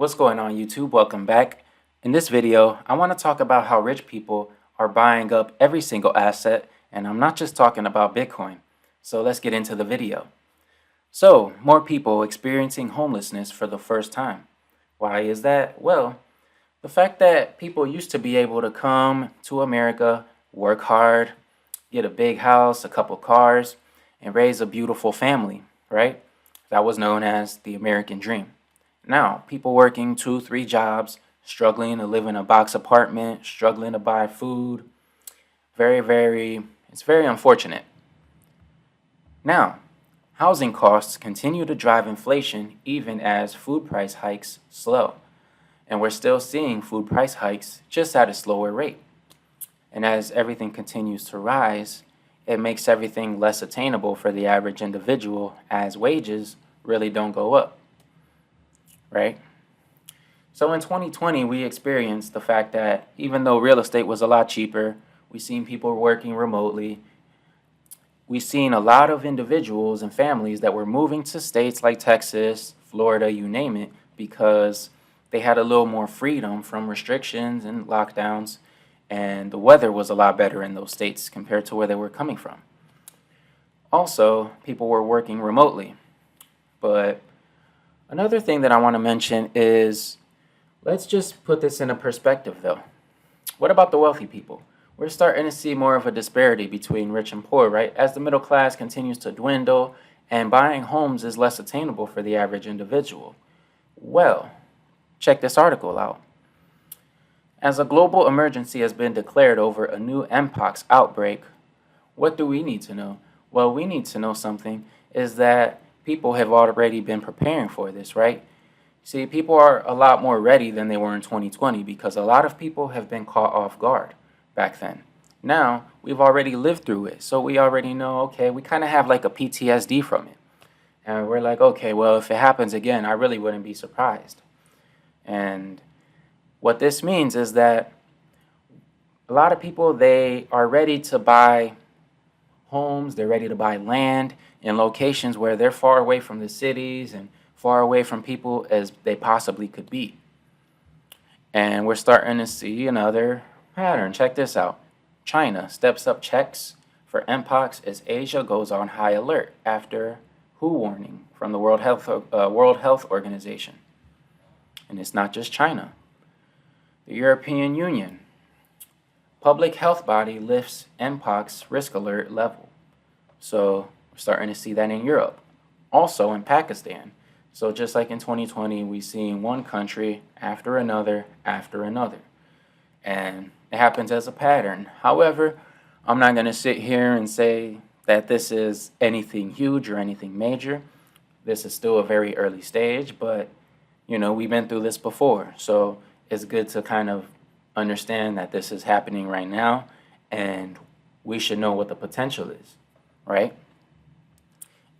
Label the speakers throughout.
Speaker 1: What's going on, YouTube? Welcome back. In this video, I want to talk about how rich people are buying up every single asset, and I'm not just talking about Bitcoin. So let's get into the video. So, more people experiencing homelessness for the first time. Why is that? Well, the fact that people used to be able to come to America, work hard, get a big house, a couple cars, and raise a beautiful family, right? That was known as the American dream. Now, people working 2, 3 jobs, struggling to live in a box apartment, struggling to buy food. It's very unfortunate. Now, housing costs continue to drive inflation even as food price hikes slow. And we're still seeing food price hikes just at a slower rate. And as everything continues to rise, it makes everything less attainable for the average individual as wages really don't go up, right? So in 2020, we experienced the fact that even though real estate was a lot cheaper, we seen people working remotely. We seen a lot of individuals and families that were moving to states like Texas, Florida, you name it, because they had a little more freedom from restrictions and lockdowns, and the weather was a lot better in those states compared to where they were coming from. Also, people were working remotely. But another thing that I want to mention is, let's just put this in a perspective though. What about the wealthy people? We're starting to see more of a disparity between rich and poor, right? As the middle class continues to dwindle and buying homes is less attainable for the average individual. Well, check this article out. As a global emergency has been declared over a new Mpox outbreak, what do we need to know? Well, we need to know something is that people have already been preparing for this, right? See, people are a lot more ready than they were in 2020 because a lot of people have been caught off guard back then. Now, we've already lived through it, so we already know, okay, we kind of have like a PTSD from it. And we're like, okay, well, if it happens again, I really wouldn't be surprised. And what this means is that a lot of people, they are ready to buy homes, they're ready to buy land in locations where they're far away from the cities and far away from people as they possibly could be. And we're starting to see another pattern. Check this out. China steps up checks for Mpox as Asia goes on high alert after WHO warning from the World Health Organization. And it's not just China. The European Union public health body lifts Mpox risk alert level. So we're starting to see that in Europe. Also in Pakistan. So just like in 2020, we've seen one country after another. And it happens as a pattern. However, I'm not going to sit here and say that this is anything huge or anything major. This is still a very early stage, but we've been through this before. So it's good to kind of understand that this is happening right now, and we should know what the potential is, right?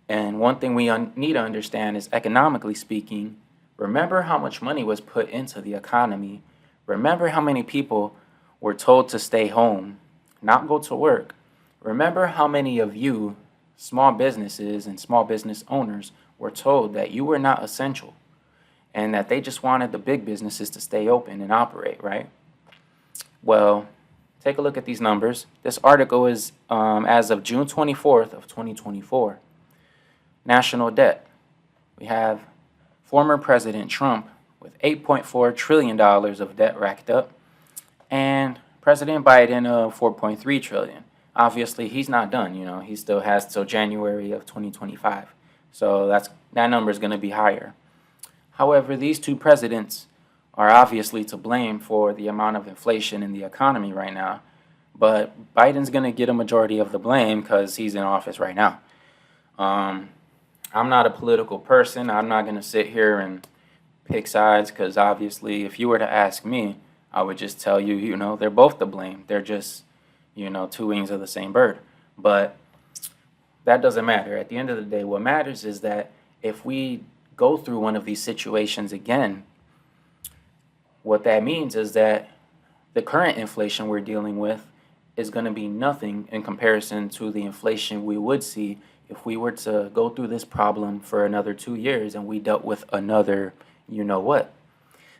Speaker 1: And one thing we need to understand is, economically speaking, remember how much money was put into the economy. Remember how many people were told to stay home, not go to work. Remember how many of you, small businesses and small business owners, were told that you were not essential and that they just wanted the big businesses to stay open and operate, right? Well, take a look at these numbers. This article is as of June 24th of 2024. National debt. We have former President Trump with $8.4 trillion of debt racked up, and President Biden of $4.3 trillion. Obviously, he's not done. He still has till January of 2025. So that number is going to be higher. However, these two presidents are obviously to blame for the amount of inflation in the economy right now. But Biden's going to get a majority of the blame because he's in office right now. I'm not a political person. I'm not going to sit here and pick sides because obviously if you were to ask me, I would just tell you, they're both to blame. They're just, two wings of the same bird. But that doesn't matter. At the end of the day, what matters is that if we go through one of these situations again, what that means is that the current inflation we're dealing with is going to be nothing in comparison to the inflation we would see if we were to go through this problem for another 2 years and we dealt with another what.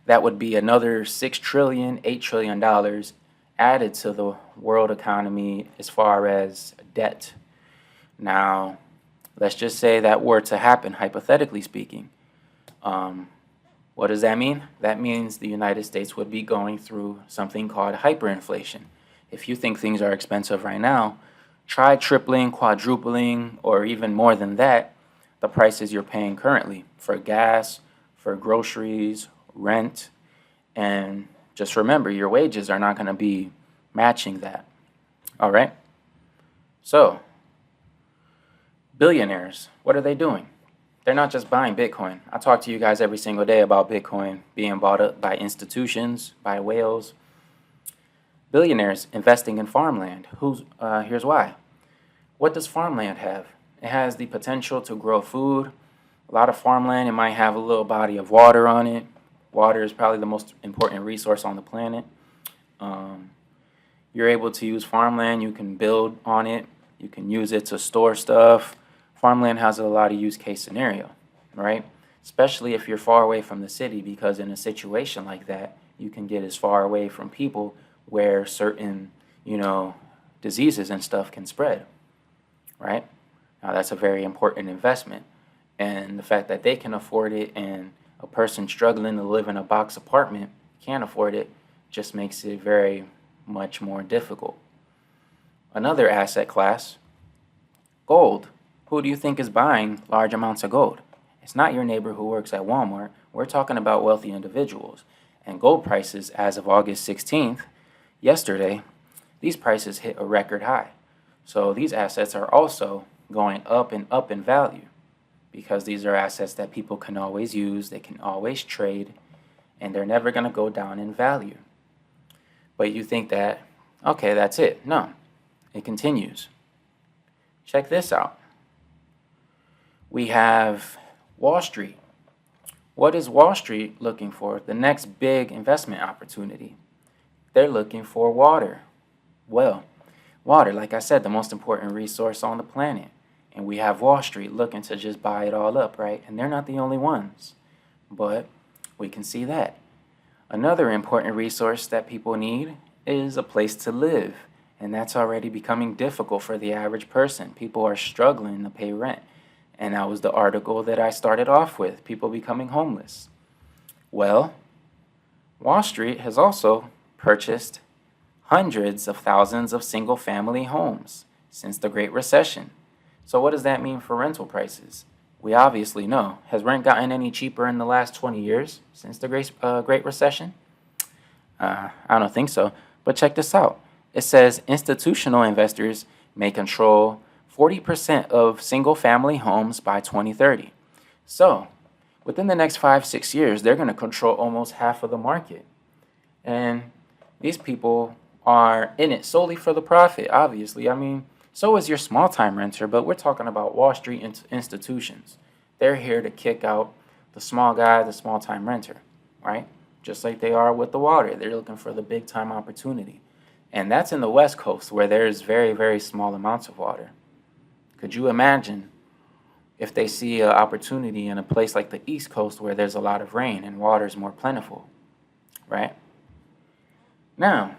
Speaker 1: That would be another 6 trillion, $8 trillion added to the world economy as far as debt. Now, let's just say that were to happen, hypothetically speaking. Um, what does that mean? That means the United States would be going through something called hyperinflation. If you think things are expensive right now, try tripling, quadrupling, or even more than that, the prices you're paying currently for gas, for groceries, rent, and just remember your wages are not going to be matching that. All right? So, billionaires, what are they doing? They're not just buying Bitcoin. I talk to you guys every single day about Bitcoin being bought up by institutions, by whales. Billionaires investing in farmland. Here's why. What does farmland have? It has the potential to grow food. A lot of farmland, it might have a little body of water on it. Water is probably the most important resource on the planet. You're able to use farmland. You can build on it. You can use it to store stuff. Farmland has a lot of use case scenario, right? Especially if you're far away from the city, because in a situation like that, you can get as far away from people where certain, diseases and stuff can spread, right? Now, that's a very important investment. And the fact that they can afford it and a person struggling to live in a box apartment can't afford it just makes it very much more difficult. Another asset class, gold. Who do you think is buying large amounts of gold? It's not your neighbor who works at Walmart. We're talking about wealthy individuals. And gold prices as of August 16th, yesterday, these prices hit a record high. So these assets are also going up in value because these are assets that people can always use, they can always trade, and they're never going to go down in value. But you think that, okay, that's it. No, it continues. Check this out. We have Wall Street. What is Wall Street looking for? The next big investment opportunity. They're looking for water. Well, water, like I said, the most important resource on the planet. And we have Wall Street looking to just buy it all up, right? And they're not the only ones. But we can see that. Another important resource that people need is a place to live. And that's already becoming difficult for the average person. People are struggling to pay rent. And that was the article that I started off with, people becoming homeless. Well, Wall Street has also purchased hundreds of thousands of single-family homes since the Great Recession. So what does that mean for rental prices? We obviously know. Has rent gotten any cheaper in the last 20 years since the Great Recession? I don't think so. But check this out. It says institutional investors may control 40% of single-family homes by 2030. So, within the next 5-6 years, they're going to control almost half of the market. And these people are in it solely for the profit, obviously. I mean, so is your small-time renter, but we're talking about Wall Street institutions. They're here to kick out the small guy, the small-time renter, right? Just like they are with the water. They're looking for the big-time opportunity. And that's in the West Coast, where there's very, very small amounts of water. Could you imagine if they see an opportunity in a place like the East Coast where there's a lot of rain and water is more plentiful, right? Now,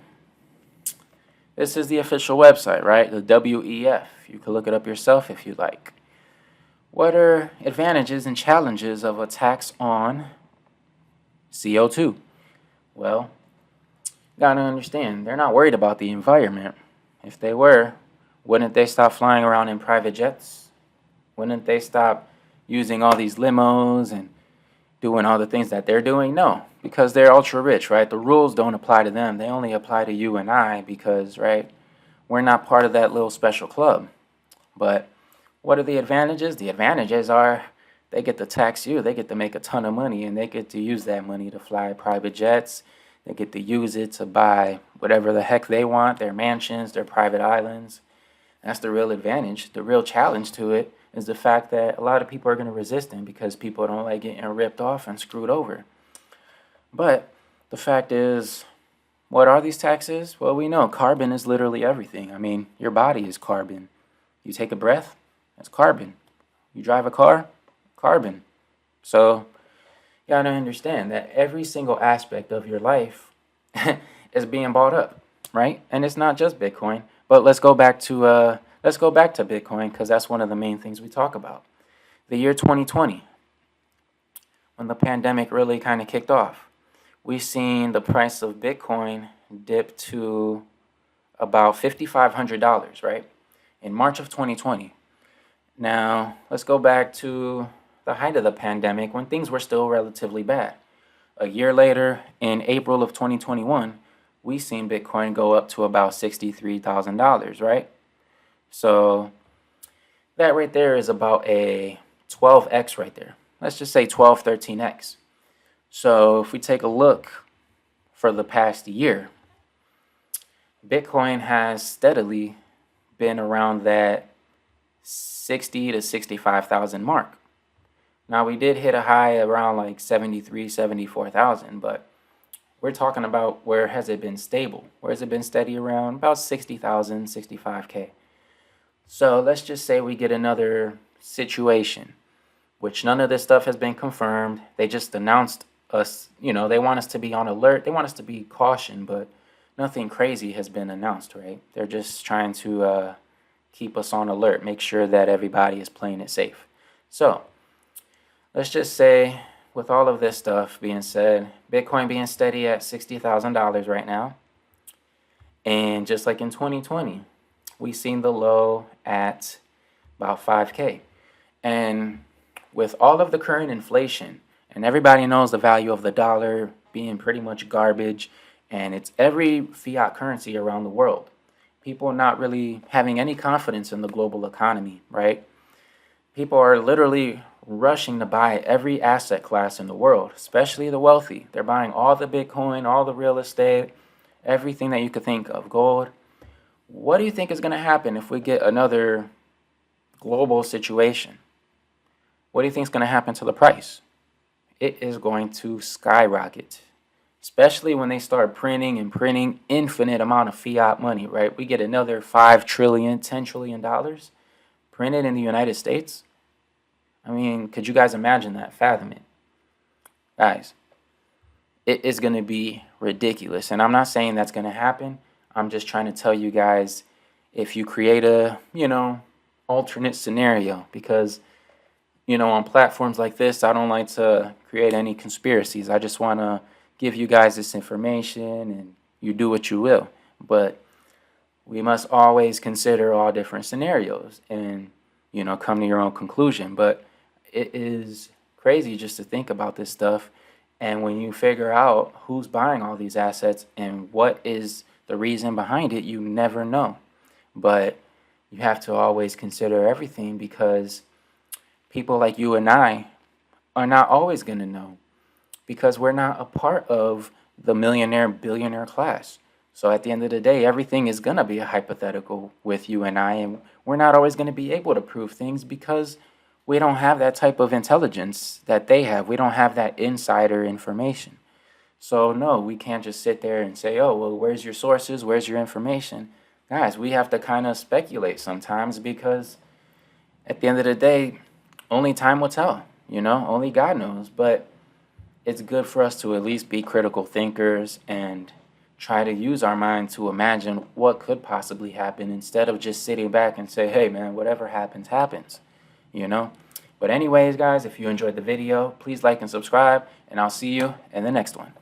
Speaker 1: this is the official website, right? The WEF. You can look it up yourself if you like. What are advantages and challenges of a tax on CO2? Well, you gotta understand, they're not worried about the environment. If they were, wouldn't they stop flying around in private jets? Wouldn't they stop using all these limos and doing all the things that they're doing? No, because they're ultra rich, right? The rules don't apply to them. They only apply to you and I because, right, we're not part of that little special club. But what are the advantages? The advantages are they get to tax you. They get to make a ton of money, and they get to use that money to fly private jets. They get to use it to buy whatever the heck they want, their mansions, their private islands. That's the real advantage. The real challenge to it is the fact that a lot of people are going to resist them because people don't like getting ripped off and screwed over. But the fact is, what are these taxes? Well, we know carbon is literally everything. I mean, your body is carbon. You take a breath, that's carbon. You drive a car, carbon. So You gotta understand that every single aspect of your life is being bought up, right? And it's not just Bitcoin. But let's go back to Bitcoin because that's one of the main things we talk about. The year 2020, when the pandemic really kind of kicked off, we've seen the price of Bitcoin dip to about $5,500, right? In March of 2020. Now, let's go back to the height of the pandemic when things were still relatively bad. A year later, in April of 2021, we seen Bitcoin go up to about $63,000, right? So that right there is about a 12x right there. Let's just say 12, 13x. So if we take a look for the past year, Bitcoin has steadily been around that 60 to 65,000 mark. Now we did hit a high around like 73, 74,000, but we're talking about where has it been stable? Where has it been steady around? About 60,000, 65K. So let's just say we get another situation, which none of this stuff has been confirmed. They just announced us, they want us to be on alert. They want us to be cautioned, but nothing crazy has been announced, right? They're just trying to keep us on alert, make sure that everybody is playing it safe. So let's just say, with all of this stuff being said, Bitcoin being steady at $60,000 right now, and just like in 2020, we seen the low at about 5K. And with all of the current inflation, and everybody knows the value of the dollar being pretty much garbage, and it's every fiat currency around the world, people not really having any confidence in the global economy, right? People are literally rushing to buy every asset class in the world, especially the wealthy. They're buying all the Bitcoin, all the real estate, everything that you could think of, gold. What do you think is going to happen if we get another global situation? What do you think is going to happen to the price? It is going to skyrocket, especially when they start printing and printing infinite amount of fiat money, right? We get another 5 trillion, $10 trillion printed in the United States. I mean, could you guys imagine that? Fathom it. Guys, it is going to be ridiculous. And I'm not saying that's going to happen. I'm just trying to tell you guys, if you create a, alternate scenario, because, on platforms like this, I don't like to create any conspiracies. I just want to give you guys this information and you do what you will. But we must always consider all different scenarios and, come to your own conclusion. But it is crazy just to think about this stuff. And when you figure out who's buying all these assets and what is the reason behind it, you never know. But you have to always consider everything, because people like you and I are not always going to know, because we're not a part of the millionaire, billionaire class. So at the end of the day, everything is going to be a hypothetical with you and I, and we're not always going to be able to prove things because we don't have that type of intelligence that they have. We don't have that insider information. So no, we can't just sit there and say, oh, well, where's your sources? Where's your information? Guys, we have to kind of speculate sometimes, because at the end of the day, only time will tell, only God knows. But it's good for us to at least be critical thinkers and try to use our mind to imagine what could possibly happen, instead of just sitting back and say, hey, man, whatever happens, happens, But anyways, guys, if you enjoyed the video, please like and subscribe, and I'll see you in the next one.